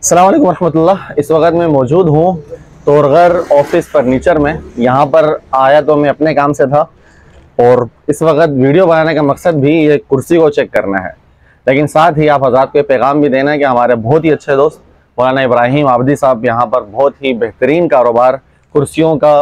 अस्सलाम वालेकुम रहमतुल्लाह। इस वक्त मैं मौजूद हूँ तोरगर ऑफिस फर्नीचर में। यहाँ पर आया तो मैं अपने काम से था और इस वक्त वीडियो बनाने का मकसद भी ये कुर्सी को चेक करना है, लेकिन साथ ही आप हज़रात को पैगाम भी देना है कि हमारे बहुत ही अच्छे दोस्त मौलाना इब्राहिम आबदी साहब यहाँ पर बहुत ही बेहतरीन कारोबार कुर्सियों का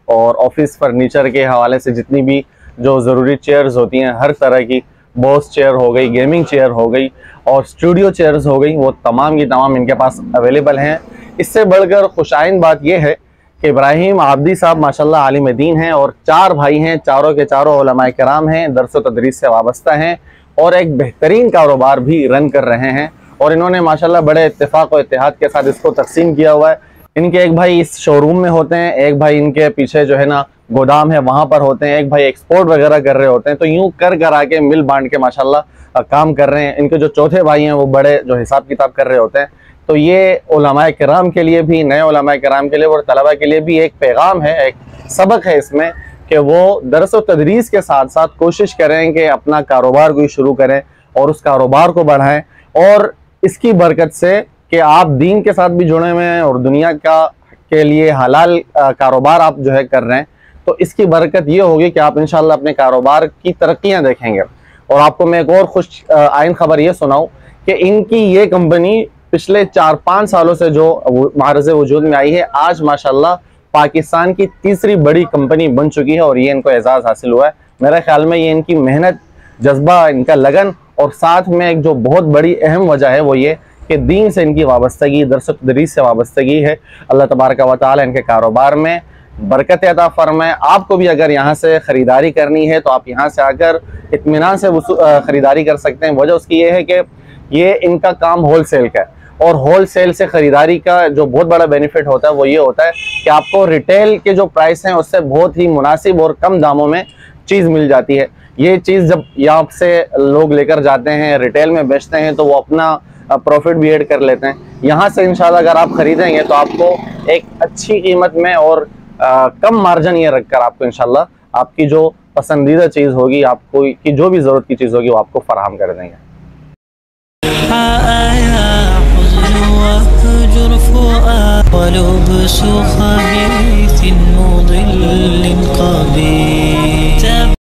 और ऑफिस फर्नीचर के हवाले से जितनी भी जो ज़रूरी चेयर्स होती हैं, हर तरह की बॉस चेयर हो गई, गेमिंग चेयर हो गई और स्टूडियो चेयर्स हो गई, वो तमाम की तमाम इनके पास अवेलेबल हैं। इससे बढ़कर खुशाइन बात यह है कि इब्राहिम आबदी साहब माशाल्लाह आलिम दीन हैं और 4 भाई हैं, चारों के चारों उलमाए किराम हैं, दर्स व तदरीस से वाबस्ता हैं और एक बेहतरीन कारोबार भी रन कर रहे हैं। और इन्होंने माशाल्लाह बड़े इत्तेफाक और इत्तेहाद के साथ इसको तकसीम किया हुआ है। इनके एक भाई इस शोरूम में होते हैं, एक भाई इनके पीछे जो है ना गोदाम है वहाँ पर होते हैं, एक भाई एक्सपोर्ट वगैरह कर रहे होते हैं। तो यूं कर आके मिल बांट के माशाल्लाह काम कर रहे हैं। इनके जो चौथे भाई हैं वो बड़े जो हिसाब किताब कर रहे होते हैं। तो ये उलमाए किराम के लिए भी, नए उलमाए किराम के लिए और तलबा के लिए भी एक पैगाम है, एक सबक है इसमें कि वो दरस व तदरीस के साथ साथ कोशिश करें कि अपना कारोबार कोई शुरू करें और उस कारोबार को बढ़ाएं। और इसकी बरकत से कि आप दीन के साथ भी जुड़े हुए हैं और दुनिया के लिए हलाल कारोबार आप जो है कर रहे हैं, तो इसकी बरकत ये होगी कि आप इंशाल्लाह अपने कारोबार की तरक्कियां देखेंगे। और आपको मैं एक और खुश आइन खबर ये सुनाऊं कि इनकी ये कंपनी पिछले 4-5 सालों से जो मारज़े वजूद में आई है, आज माशाल्लाह पाकिस्तान की तीसरी बड़ी कंपनी बन चुकी है और ये इनको एजाज़ हासिल हुआ है। मेरे ख्याल में ये इनकी मेहनत, जज्बा, इनका लगन और साथ में एक जो बहुत बड़ी अहम वजह है वो ये कि दीन से इनकी वाबस्तगी, दरस व तदरीस से वाबस्तगी है। अल्लाह तबारक व तआला इनके कारोबार में बरकत अता फरमाए। आपको भी अगर यहाँ से ख़रीदारी करनी है तो आप यहाँ से आकर इत्मीनान से ख़रीदारी कर सकते हैं। वजह उसकी ये है कि ये इनका काम होल सेल का है और होल सेल से ख़रीदारी का जो बहुत बड़ा बेनिफिट होता है वो ये होता है कि आपको रिटेल के जो प्राइस हैं उससे बहुत ही मुनासिब और कम दामों में चीज़ मिल जाती है। ये चीज़ जब यहाँ से लोग लेकर जाते हैं, रिटेल में बेचते हैं, तो वो अपना प्रॉफिट भी ऐड कर लेते हैं। यहाँ से इंशाल्लाह अगर आप ख़रीदेंगे तो आपको एक अच्छी कीमत में और कम मार्जिन ये रखकर आपको इंशाल्लाह आपकी जो पसंदीदा चीज़ होगी, आपको की जो भी ज़रूरत की चीज़ होगी वो आपको फराहम कर देंगे।